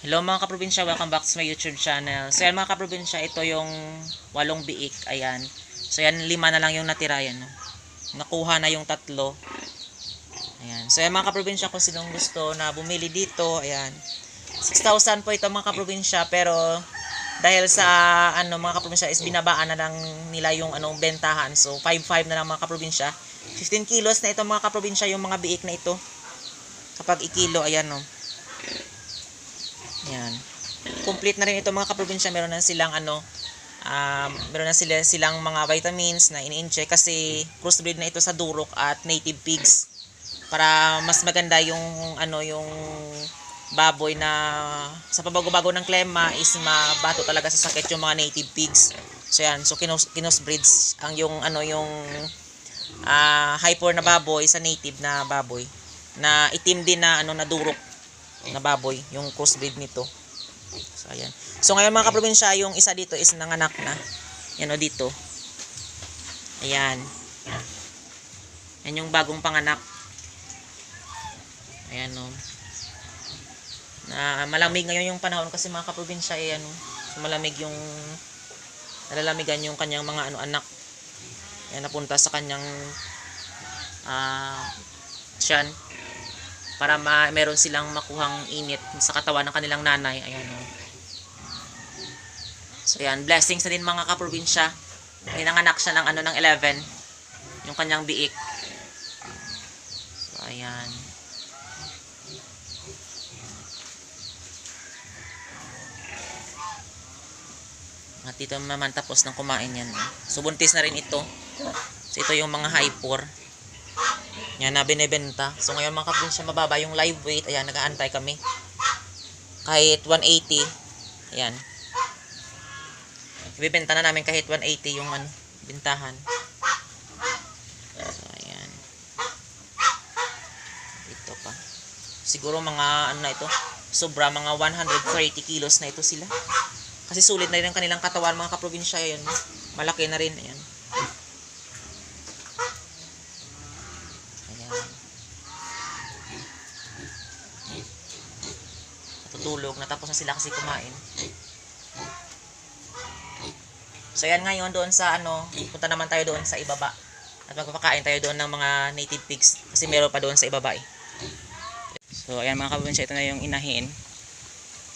Hello mga kaprobinsya, welcome back to my YouTube channel. So yan mga kaprobinsya, ito yung 8 biik, ayan. So yan, 5 na lang yung natira yan. Nakuha na yung 3. Ayan. So yan mga kaprobinsya, kung sinong gusto na bumili dito, ayan. 6,000 po ito mga kaprobinsya, pero dahil sa mga kaprobinsya is binabaan na lang nila yung bentahan. So 5,500 na lang mga kaprobinsya. 15 kilos na ito mga kaprobinsya, yung mga biik na ito. Kapag ikilo, ayan o. Yan. Complete na rin ito mga kaprobinsya. Meron na silang meron na silang mga vitamins na ini-inject kasi crossbreed na ito sa Duroc at native pigs. Para mas maganda yung yung baboy na sa pabago-bago ng klima is mabato talaga sa sakit yung mga native pigs. So yan, so kinosbreeds ang yung hyper na baboy sa native na baboy. Na itim din na na Duroc na baboy, yung crossbreed nito. So ayan. So ngayon mga kaprobinsya, yung isa dito is nanganak na. Yan o dito. Ayan. Yan yung bagong panganak. Ayan o. Na malamig ngayon yung panahon kasi mga kaprobinsya, ayan o. So malamig yung nalalamigan yung kanyang mga anak. Ayan, napunta sa kanyang tiyan. Para meron silang makuhang init sa katawan ng kanilang nanay. Ayan o. So yan, blessings na din mga kaprobinsya. Pinanganak siya ng ng 11. Yung kanyang biik. So ayan. At dito naman tapos ng kumain yan. So buntis na rin ito. So ito yung mga hyper. Yan na binebenta. So ngayon mga kaprobinsya, mababa yung live weight. Ayan, nag-aantay kami. Kahit 180. Ayan. Ibibenta na namin kahit 180 yung bintahan. So ayan. Ito pa. Siguro mga na ito. Sobra mga 130 kilos na ito sila. Kasi sulit na rin ang kanilang katawan mga kaprobinsya. Ayan. Malaki na rin. Ayan. Tulog, natapos na sila kasi kumain. So yan ngayon doon sa punta naman tayo doon sa ibaba. At magpapakain tayo doon ng mga native pigs kasi meron pa doon sa ibaba eh. So ayan mga kaprobinsya, ito na yung inahin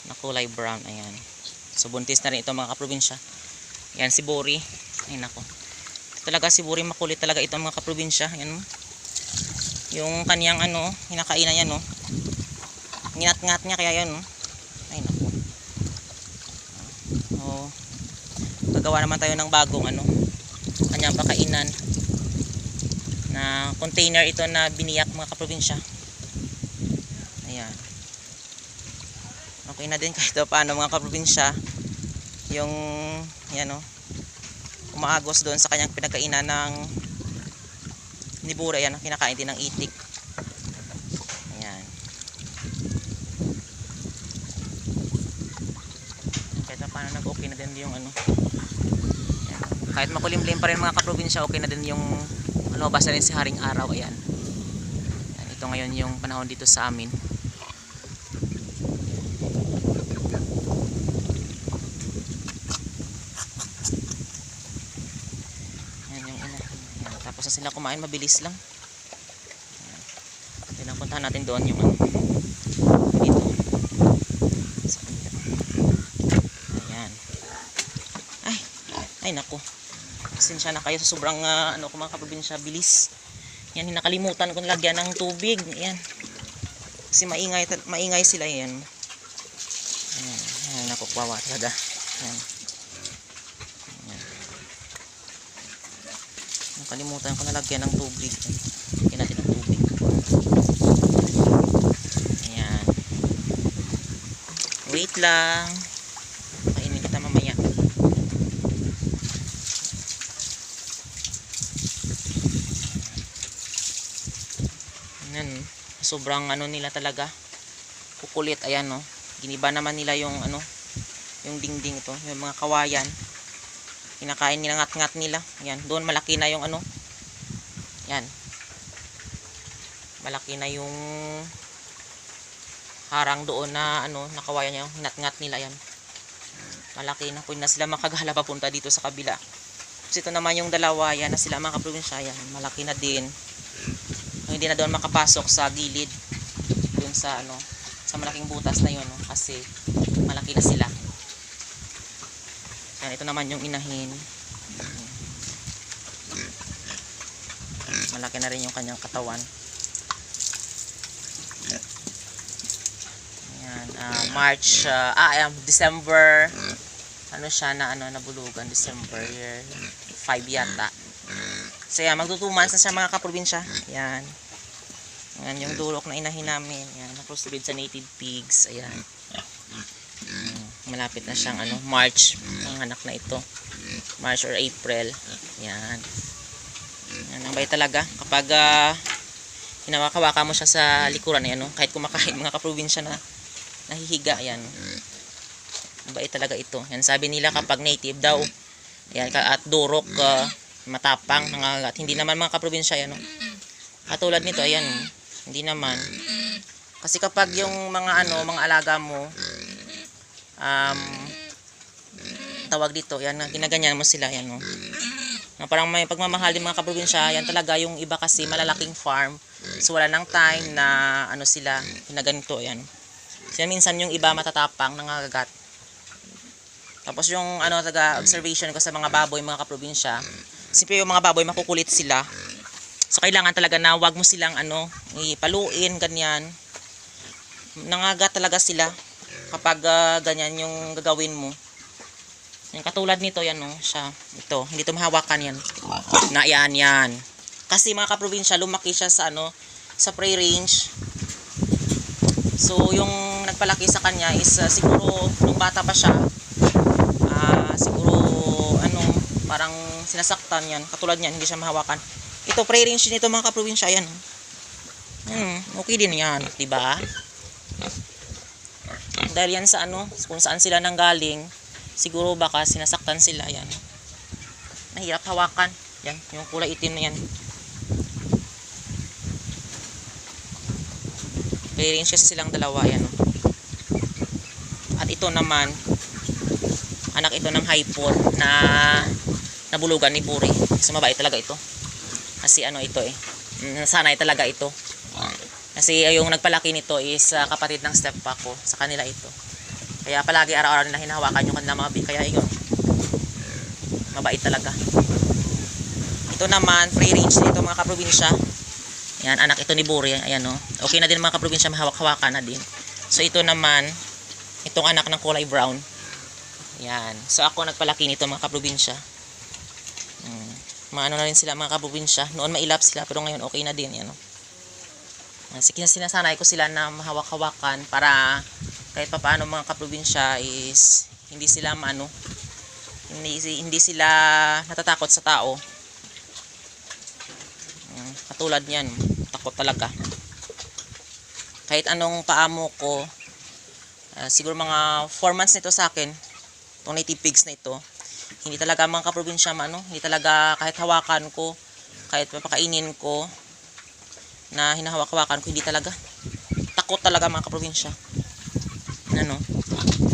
na kulay brown. Ayan. So buntis na rin ito mga kaprobinsya. Ayan si Buri. Ay nako. Ito talaga si Buri, makulit talaga ito mga kaprobinsya. Ayan. Yung kaniyang hinakainan niya no. Nginat-ngat niya kaya yan no. Ay naku. Oh. Gagawa naman tayo ng bagong kanyang pakainan. Na container ito na biniyak mga kaprobinsya. Ayan. Okay na din kahit paano mga kaprobinsya. Yung yan umaagos doon sa kanyang pinagkainan ng nibura yan, kinakain din ng itik. Paano nag-okay na din yung yan. Kahit makulimlim pa rin mga kaprobinsya, okay na din yung basta rin si Haring Araw. Ayan. Ayan, ito ngayon yung panahon dito sa amin. Ayan yung ina. Ayan, tapos na sila kumain, mabilis lang. Ayan. Pinapuntahan natin doon yung dito. Ay nako. Pasensya na kayo sa sobrang mga kaprobinsya, bilis. Yan, nakalimutan kong lagyan ng tubig. Ayan. Kasi maingay sila yan. Ayan, ayan nako, kawawa talaga. Ayan. Ayan. Nakalimutan ko na lagyan ng tubig. Lagyan natin ng tubig. Ayan. Wait lang. Kainin kita mamaya. Sobrang nila talaga kukulit. Ayan giniba naman nila yung yung dingding ito, yung mga kawayan, kinakain nila, ngat-ngat nila. Ayan, doon malaki na yung yan, malaki na yung harang doon na nakawayan niya, hinat-ngat nila yan. Malaki na po na sila makagala papunta dito sa kabila. Tapos ito naman yung dalawa yan na sila mga kaprobinsya yan, malaki na din. Hindi na doon makapasok sa gilid doon sa sa malaking butas na yun, kasi malaki na sila. Yan, ito naman yung inahin. Malaki na rin yung kanyang katawan. Yan, March, December, siya na nabulugan, December 5 yata. So yan, magto 2 months na siya mga kaprobinsya. Yan. Yan yung dulok na inahin namin. Yan, na-crossbreed sa native pigs. Ayan. Malapit na siyang March ang anak na ito. March or April. Yan. Yan ang bay talaga. Kapag hinawak-hawaka mo siya sa likuran, kahit kumakain mga kaprobinsya na nahihiga, yan. Mabait talaga ito. Yan, sabi nila kapag native daw, yan, at durok, matapang, nangagat. Hindi naman mga kaprobinsya, yan. Katulad nito, ayan, hindi naman. Kasi kapag yung mga mga alaga mo, tawag dito, yan, ginaganyan mo sila, yan, na parang may pagmamahal din mga kaprobinsya. Yan talaga yung iba kasi malalaking farm, so wala nang time na sila ginaganito, yan. So yan, minsan yung iba matatapang, nangagat. Tapos yung taga observation ko sa mga baboy mga kaprobinsya, siyempre yung mga baboy makukulit sila. So kailangan talaga na wag mo silang ipaluin, ganyan. Nangagat talaga sila kapag ganyan yung gagawin mo. Yung katulad nito, yan siya. Ito, hindi ito mahawakan yan. Na yan. Kasi mga kaprobinsya, lumaki siya sa sa prey range. So yung nagpalaki sa kanya is siguro nung bata pa siya, siguro parang sinasaktan yan. Katulad niyan, hindi siya mahawakan. Ito, prey range nito mga kaprobinsya, yan. Okay din yan, diba? Dahil yan sa kung saan sila nanggaling, siguro baka sinasaktan sila, yan. Nahirap hawakan. Yan, yung kulay itim na yan. Prey range kasi silang dalawa, yan. At ito naman, anak ito ng hypod na nabulugan ni Buri. So mabait talaga ito. Kasi ito nasanay talaga ito. Kasi yung nagpalaki nito is kapatid ng steppa ko. Sa kanila ito. Kaya palagi araw-araw nila hinahawakan yung kanilang mga big. Kaya yun, mabait talaga. Ito naman, free range nito mga kaprobinsya. Yan, anak ito ni Buri. Ayan okay na din mga kaprobinsya, mahawak-hawakan na din. So ito naman, itong anak ng kulay brown. Yan. So ako nagpalaki nito mga kaprobinsya. Na rin sila mga kaprobinsya. Noon mailap sila pero ngayon okay na din. Yan. Sinasanay ko sila na mahawak-hawakan para kahit pa paano mga kaprobinsya is hindi sila hindi sila natatakot sa tao. Katulad niyan, takot talaga. Kahit anong paamo ko, siguro mga 4 months nito sa akin, itong native pigs na ito, hindi talaga mga kaprobinsya hindi talaga kahit hawakan ko, kahit papakainin ko na hinahawak-hawakan ko, hindi talaga. Takot talaga mga kaprobinsya.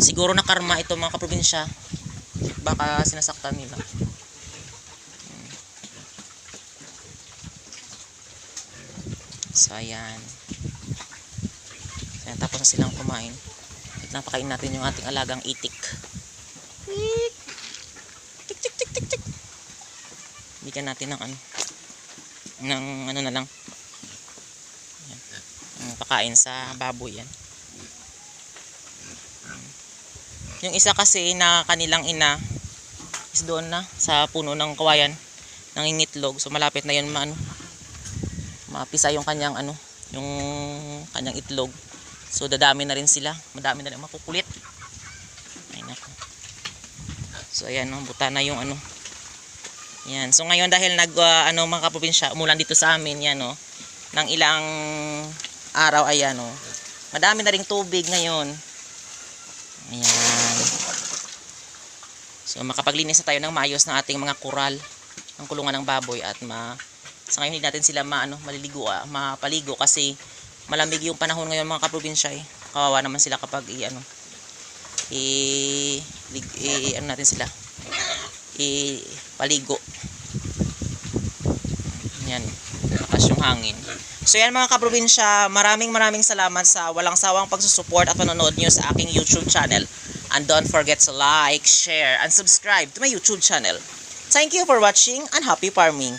Siguro na karma ito mga kaprobinsya, baka sinasaktan nila. So ayan. Ayan, tapos na silang kumain. At napakain natin yung ating alagang itik. Tik tik tik tik tik. Bigyan natin ng na lang. Ayan. Pakain sa baboy yan. Yung isa kasi na kanilang ina is doon na sa puno ng kawayan, nangingitlog. So malapit na yun mapisa yung kanyang yung kanyang itlog. So dadami na rin sila, madami na rin makukulit. Ay nako. So ayan buta na yung Yan. So ngayon dahil mga kaprobinsya, umulan dito sa amin yan ng ilang araw, ayan madami na ring tubig ngayon. Ayan. So makapaglinis na tayo ng maayos ng ating mga kural, ng kulungan ng baboy, at sa ngayon hindi natin sila mapaligo kasi Malamig yung panahon ngayon mga kaprobinsya eh. Kawawa naman sila kapag ano natin sila. Paligo. Yan. Lakas yung hangin. So yan mga kaprobinsya, maraming salamat sa walang sawang pagsusupport at panonood nyo sa aking YouTube channel. And don't forget to like, share, and subscribe to my YouTube channel. Thank you for watching and happy farming!